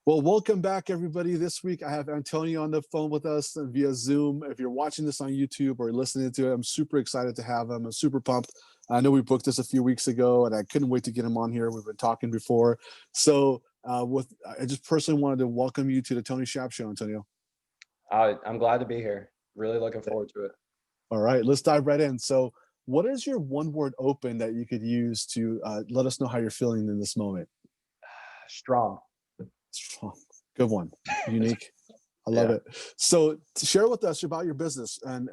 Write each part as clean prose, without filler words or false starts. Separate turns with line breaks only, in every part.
Well, welcome back, everybody. This week I have Antonio on the phone with us via Zoom. If you're watching this on YouTube or listening to it, I'm super excited to have him. I'm super pumped. I know we booked this a few weeks ago, and I couldn't wait to get him on here. We've been talking before, so I just personally wanted to welcome you to the Tony Shap Show, Antonio.
I'm glad to be here. Really looking forward to it.
All right, let's dive right in. So, what is your one-word open that you could use to let us know how you're feeling in this moment?
Strong.
Strong. Good one. Unique. I love
Yeah.
it. So to share with us about your business and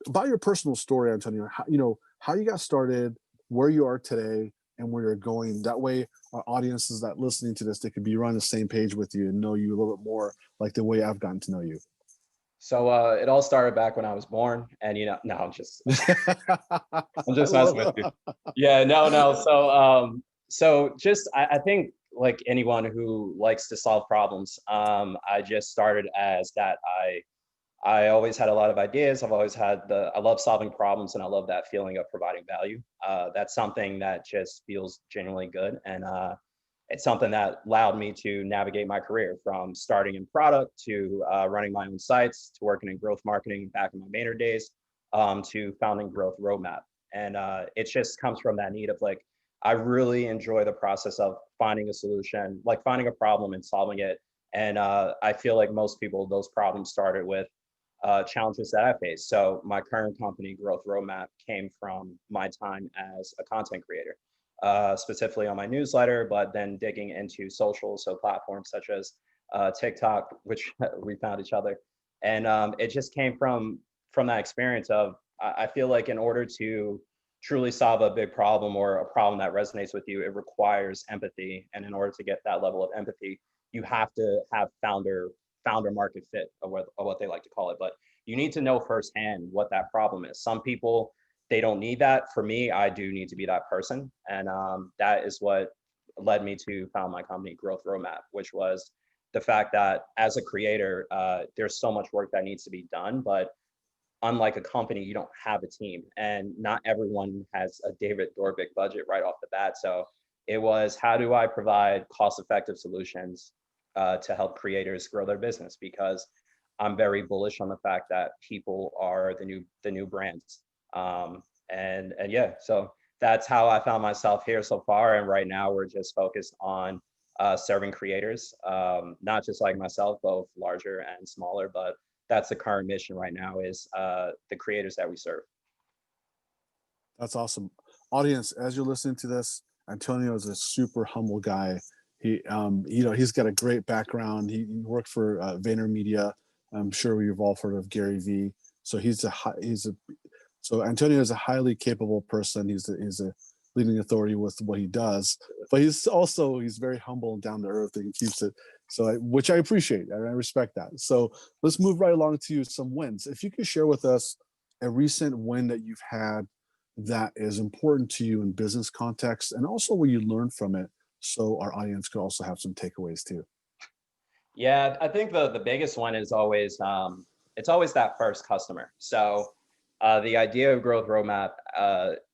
about your personal story, Antonio, how you got started, where you are today, and where you're going. That way our audiences that listening to this, they could be on the same page with you and know you a little bit more like the way I've gotten to know you.
So it all started back when I was born, and no, I'm
I
just messing with
love
you. Yeah, no. So just I think like anyone who likes to solve problems, I just started as that. I always had a lot of ideas. I love solving problems, and I love that feeling of providing value. That's something that just feels genuinely good, and it's something that allowed me to navigate my career from starting in product to running my own sites to working in growth marketing back in my Maynard days, to founding Growth Roadmap. And it just comes from that need of like, I really enjoy the process of finding a solution, like finding a problem and solving it. And I feel like most people, those problems started with challenges that I faced. So my current company, Growth Roadmap, came from my time as a content creator, specifically on my newsletter, but then digging into social, so platforms such as TikTok, which we found each other, and it just came from that experience of I feel like in order to truly solve a big problem or a problem that resonates with you, it requires empathy, and in order to get that level of empathy, you have to have founder market fit of what they like to call it, but you need to know firsthand what that problem is. Some people, they don't need that. For me, I do need to be that person. And that is what led me to found my company, Growth Roadmap, which was the fact that as a creator, there's so much work that needs to be done. But unlike a company, you don't have a team. And not everyone has a David Dorbick budget right off the bat. So it was, how do I provide cost effective solutions to help creators grow their business? Because I'm very bullish on the fact that people are the new brands. And yeah, so that's how I found myself here so far. And right now we're just focused on serving creators, not just like myself, both larger and smaller, but that's the current mission right now is the creators that we serve.
That's awesome. Audience, as you're listening to this, Antonio is a super humble guy. He's got a great background. He worked for VaynerMedia. I'm sure we've all heard of Gary V. So so Antonio is a highly capable person. He's a leading authority with what he does, but he's very humble and down to earth, and he keeps it. Which I appreciate and I respect that. So let's move right along to some wins. If you could share with us a recent win that you've had that is important to you in business context, and also what you learned from it, so our audience could also have some takeaways too.
Yeah, I think the biggest one is always it's always that first customer. So the idea of Growth Roadmap,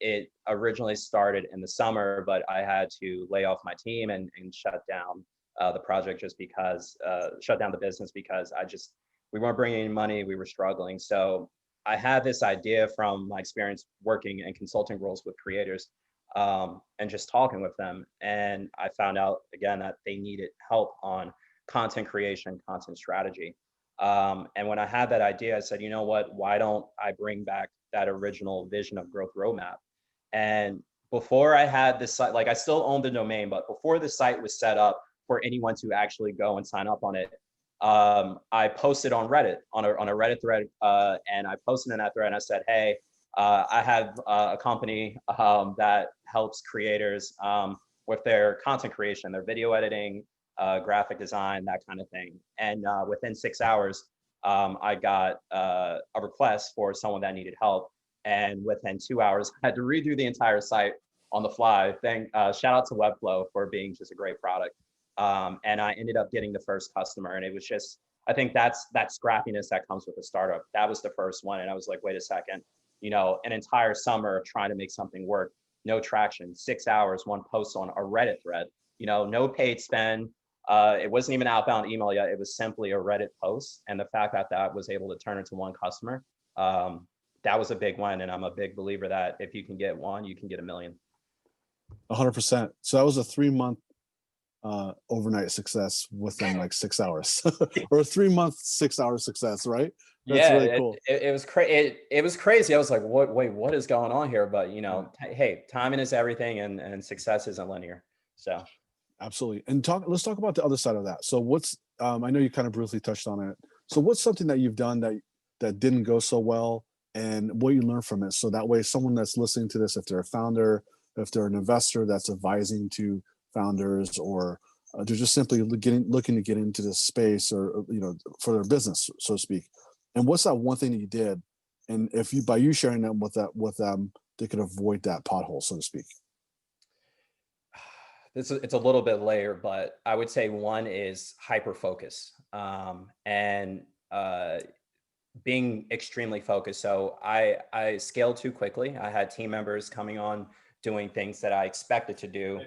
it originally started in the summer, but I had to lay off my team and shut down the project just because shut down the business because we weren't bringing any money, we were struggling. So I had this idea from my experience working in consulting roles with creators, and just talking with them, and I found out again that they needed help on content creation, content strategy. And when I had that idea, I said, you know what, why don't I bring back that original vision of Growth Roadmap? And before I had this site, like I still owned the domain, but before the site was set up for anyone to actually go and sign up on it, I posted on Reddit, on a Reddit thread, and I posted in that thread and I said, hey, I have a company that helps creators with their content creation, their video editing, graphic design, that kind of thing. And within 6 hours, I got a request for someone that needed help. And within 2 hours, I had to redo the entire site on the fly. Shout out to Webflow for being just a great product. And I ended up getting the first customer. And it was just, I think that's that scrappiness that comes with a startup. That was the first one. And I was like, wait a second, an entire summer trying to make something work, no traction, 6 hours, one post on a Reddit thread, no paid spend, It wasn't even outbound email yet. It was simply a Reddit post. And the fact that that was able to turn into one customer, that was a big win. And I'm a big believer that if you can get one, you can get a million.
100%. So that was a 3 month overnight success within like 6 hours, or a 3 month 6 hour success, right? That's
Yeah,
really cool.
it was it was crazy. I was like, wait, what is going on here? But you know, hey, timing is everything, and success isn't linear. So
Absolutely. And let's talk about the other side of that. So what's I know you kind of briefly touched on it. So what's something that you've done that didn't go so well, and what you learned from it? So that way someone that's listening to this, if they're a founder, if they're an investor that's advising to founders, or they're just simply looking to get into this space, or for their business, so to speak. And what's that one thing that you did? And if you by you sharing them with them, they could avoid that pothole, so to speak.
it's a little bit layer, but I would say one is hyper focus, and being extremely focused. So I scaled too quickly. I had team members coming on doing things that I expected to do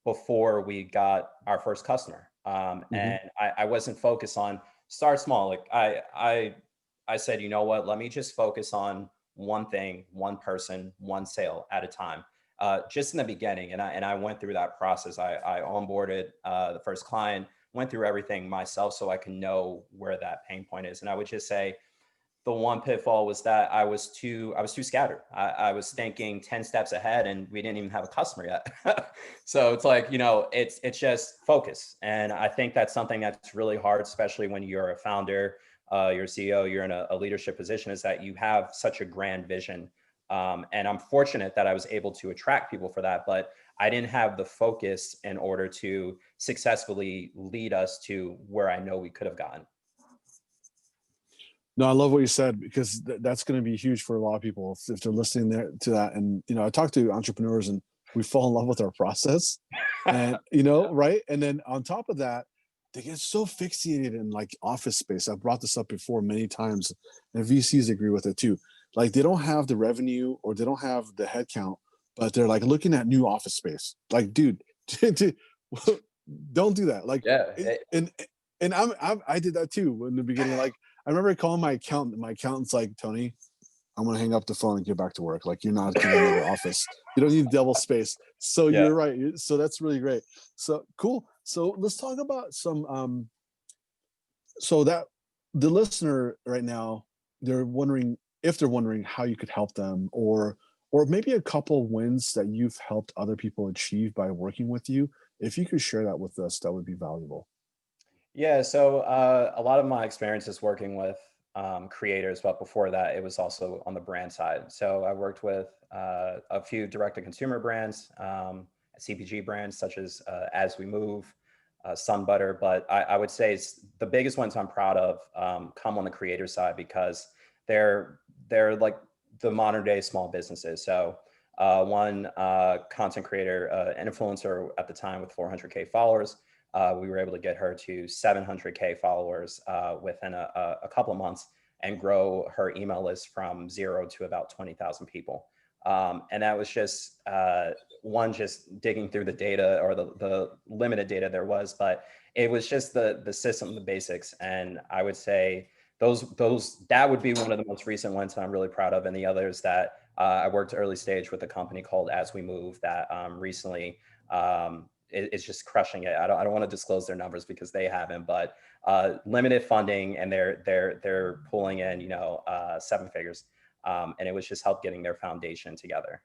before we got our first customer.
Hmm.
And I wasn't focused on start small. Like I said, you know what? Let me just focus on one thing, one person, one sale at a time. Just in the beginning, and I went through that process. I onboarded the first client, went through everything myself, so I can know where that pain point is. And I would just say the one pitfall was that I was too scattered. I was thinking 10 steps ahead, and we didn't even have a customer yet. So it's like, it's just focus. And I think that's something that's really hard, especially when you're a founder, you're a CEO, you're in a leadership position, is that you have such a grand vision. And I'm fortunate that I was able to attract people for that, but I didn't have the focus in order to successfully lead us to where I know we could have gotten.
No, I love what you said, because that's going to be huge for a lot of people if they're listening there to that. And I talk to entrepreneurs, and we fall in love with our process, and right. And then on top of that, they get so fixated in like office space. I've brought this up before many times, and VCs agree with it too. Like they don't have the revenue, or they don't have the headcount, but they're like looking at new office space. Like, dude, dude, don't do that. Like,
Yeah.
and I did that too in the beginning. Like, I remember calling my accountant. My accountant's like, Tony, I'm gonna hang up the phone and get back to work. Like, you're not getting another office. You don't need double space. So
Yeah.
you're right. So that's really great. So cool. So let's talk about some. So that the listener right now, they're wondering how you could help them, or maybe a couple wins that you've helped other people achieve by working with you. If you could share that with us, that would be valuable.
Yeah, so a lot of my experience is working with creators, but before that, it was also on the brand side. So I worked with a few direct-to-consumer brands, CPG brands such as We Move, Sun Butter. But I would say the biggest ones I'm proud of come on the creator side, because they're like the modern day small businesses. So one content creator, influencer at the time with 400K followers, we were able to get her to 700K followers within a couple of months, and grow her email list from 0 to about 20,000 people. And that was just one, just digging through the data, or the limited data there was, but it was just the system, the basics. And I would say that would be one of the most recent ones that I'm really proud of. And the others that I worked early stage with a company called As We Move that recently is just crushing it. I don't want to disclose their numbers because they haven't, but limited funding, and they're pulling in seven figures, and it was just help getting their foundation together.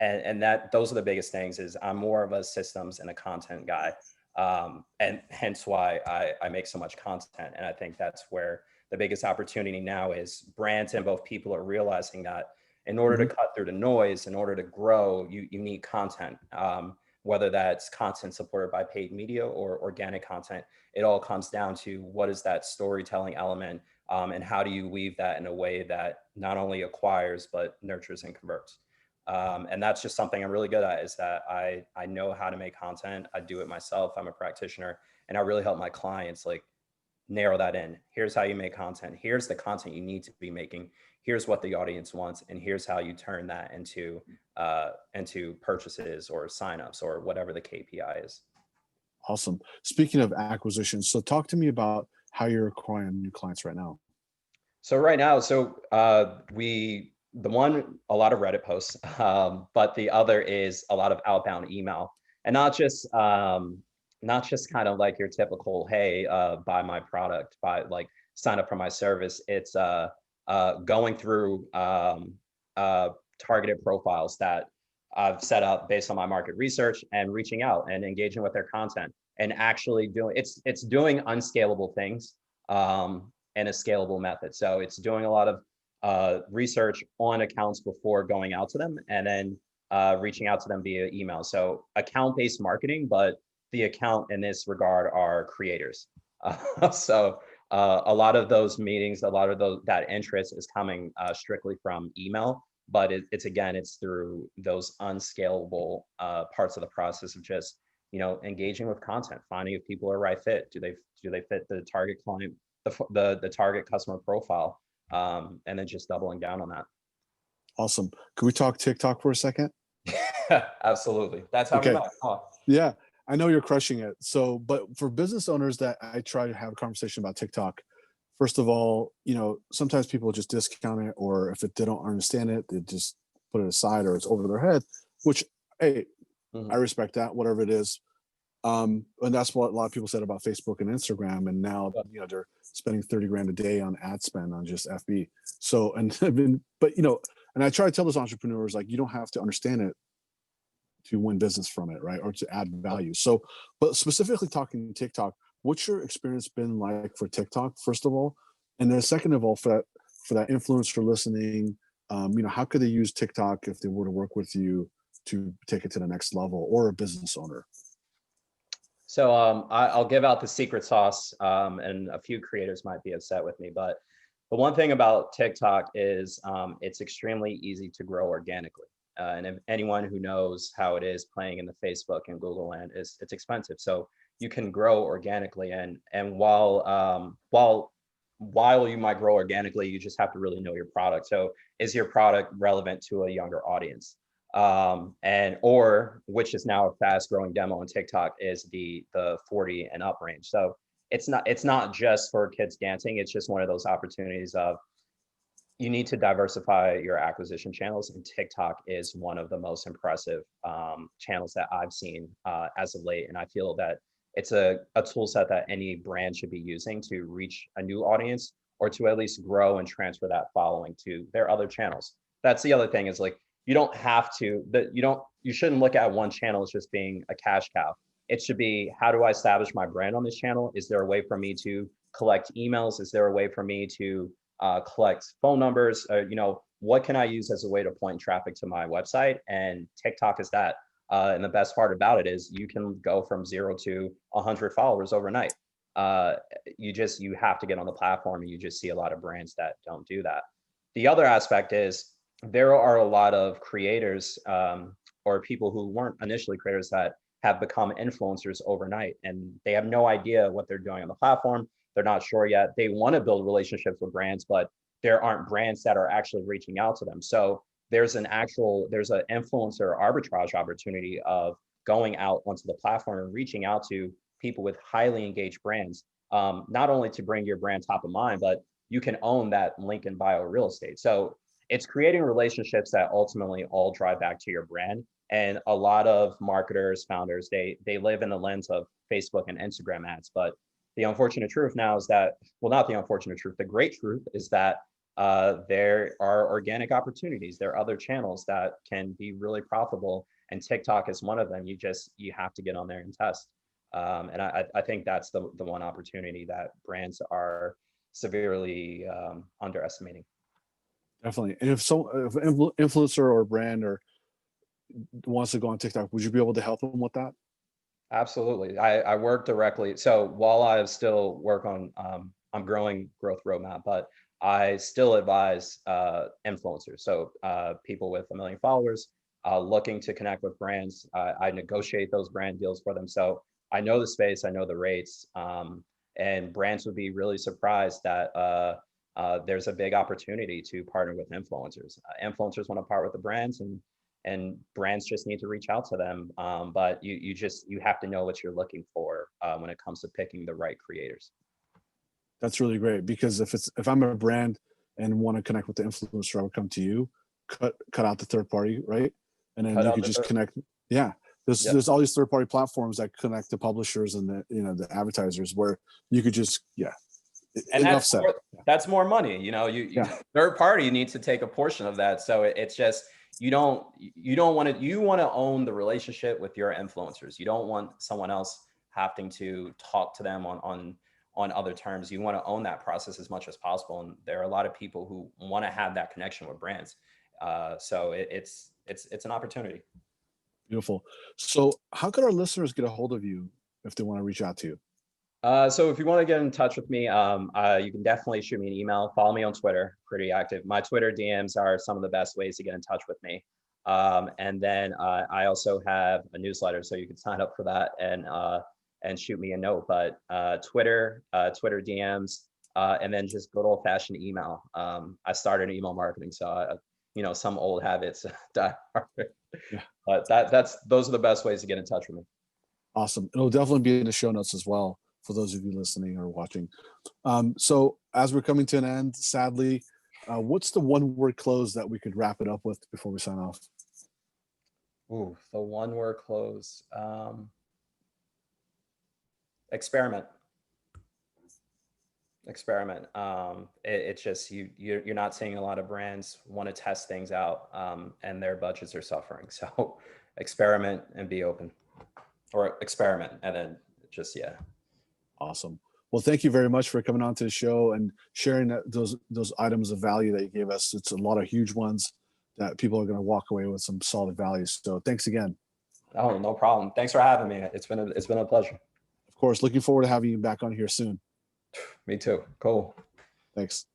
And that those are the biggest things. Is I'm more of a systems and a content guy, and hence why I make so much content. And I think that's where the biggest opportunity now is. Brands and both people are realizing that in order to
Mhm.
cut through the noise, in order to grow, you need content. Whether that's content supported by paid media or organic content, it all comes down to what is that storytelling element, and how do you weave that in a way that not only acquires but nurtures and converts. And that's just something I'm really good at, is that I know how to make content. I do it myself. I'm a practitioner, and I really help my clients like narrow that in. Here's how you make content. Here's the content you need to be making. Here's what the audience wants, and here's how you turn that into purchases or signups or whatever the KPI is.
Awesome. Speaking of acquisitions, so talk to me about how you're acquiring new clients right now.
So right now, the one, a lot of Reddit posts, but the other is a lot of outbound email, and not just kind of like your typical, hey, buy my product, buy like sign up for my service. It's going through uh, targeted profiles that I've set up based on my market research and reaching out and engaging with their content and actually doing it's doing unscalable things. And a scalable method. So it's doing a lot of research on accounts before going out to them, and then reaching out to them via email. So account-based marketing, but the account in this regard are creators. A lot of those meetings, a lot of that interest is coming strictly from email, but it's through those unscalable parts of the process of just engaging with content, finding if people are right fit. Do they fit the target client, the target customer profile, and then just doubling down on that.
Awesome. Can we talk TikTok for a second?
Absolutely. That's how we
Okay.
met. Oh,
Yeah, I know you're crushing it. So, but for business owners that I try to have a conversation about TikTok, first of all, sometimes people just discount it, or if they don't understand it, they just put it aside or it's over their head, which, hey, I
mhm.
respect that, whatever it is. And that's what a lot of people said about Facebook and Instagram. And now, they're spending 30 grand a day on ad spend on just FB. So, and I mean, but, and I try to tell those entrepreneurs, like, you don't have to understand it to win business from it, right? Or to add value. So, but specifically talking TikTok, what's your experience been like for TikTok, first of all? And then second of all, for that influencer listening, how could they use TikTok if they were to work with you to take it to the next level, or a business owner?
So I'll give out the secret sauce, and a few creators might be upset with me, but the one thing about TikTok is it's extremely easy to grow organically. And if anyone who knows how it is playing in the Facebook and Google land, is it's expensive. So you can grow organically, and while you might grow organically, you just have to really know your product. So is your product relevant to a younger audience? And or which is now a fast growing demo on TikTok is the 40 and up range. So it's not just for kids dancing. It's just one of those opportunities of you need to diversify your acquisition channels, and TikTok is one of the most impressive channels that I've seen as of late. And I feel that it's a tool set that any brand should be using to reach a new audience, or to at least grow and transfer that following to their other channels. That's the other thing, is like you don't have to that you shouldn't look at one channel as just being a cash cow. It should be, how do I establish my brand on this channel? Is there a way for me to collect emails? Is there a way for me to collect phone numbers? What can I use as a way to point traffic to my website? And TikTok is that. And the best part about it is you can go from 0 to 100 followers overnight. You have to get on the platform, and you just see a lot of brands that don't do that. The other aspect is there are a lot of creators, or people who weren't initially creators, that have become influencers overnight, and they have no idea what they're doing on the platform. They're not sure yet. They want to build relationships with brands, but there aren't brands that are actually reaching out to them. So there's an influencer arbitrage opportunity of going out onto the platform and reaching out to people with highly engaged brands, not only to bring your brand top of mind, but you can own that link in bio real estate. So it's creating relationships that ultimately all drive back to your brand. And a lot of marketers, founders, they live in the lens of Facebook and Instagram ads. But the unfortunate truth now is that, well, not the unfortunate truth, the great truth is that there are organic opportunities. There are other channels that can be really profitable, and TikTok is one of them. You have to get on there and test. And I think that's the one opportunity that brands are severely underestimating.
Definitely. And if an influencer or brand or wants to go on TikTok, would you be able to help them with that?
Absolutely. I work directly. So while I still work on, I'm growing growth roadmap, but I still advise influencers. So people with 1 million followers looking to connect with brands. I negotiate those brand deals for them. So I know the space, I know the rates, and brands would be really surprised that there's a big opportunity to partner with influencers. Influencers want to partner with the brands, and and brands just need to reach out to them. But you have to know what you're looking for when it comes to picking the right creators.
That's really great, because if I'm a brand and want to connect with the influencer, I would come to you, cut out the third party, right? And then
Cut
you
out
could just connect. Yeah.
Yep.
There's all these third party platforms that connect the publishers and the advertisers, where you could just, yeah.
And
Enough said.
that's more money. Third party needs to take a portion of that. So it's just, you want to own the relationship with your influencers. You don't want someone else having to talk to them on other terms. You want to own that process as much as possible. And there are a lot of people who want to have that connection with brands. So it's an opportunity.
Beautiful. So how could our listeners get a hold of you if they want to reach out to you?
So if you want to get in touch with me, you can definitely shoot me an email. Follow me on Twitter, pretty active. My Twitter DMs are some of the best ways to get in touch with me. And then I also have a newsletter, so you can sign up for that and shoot me a note. But Twitter DMs, and then just good old fashioned email. I started email marketing, so some old habits die hard.
Yeah.
But those are the best ways to get in touch with me.
Awesome. It'll definitely be in the show notes as well for those of you listening or watching. So as we're coming to an end, sadly, what's the one word close that we could wrap it up with before we sign off?
Ooh, the one word close. Experiment. It's just you're not seeing a lot of brands want to test things out, and their budgets are suffering. So experiment and be open, or experiment and then just, yeah.
Awesome. Well, thank you very much for coming on to the show and sharing those items of value that you gave us. It's a lot of huge ones that people are going to walk away with some solid values. So thanks again.
Oh, no problem. Thanks for having me. It's been a pleasure.
Of course, looking forward to having you back on here soon.
Me too. Cool.
Thanks.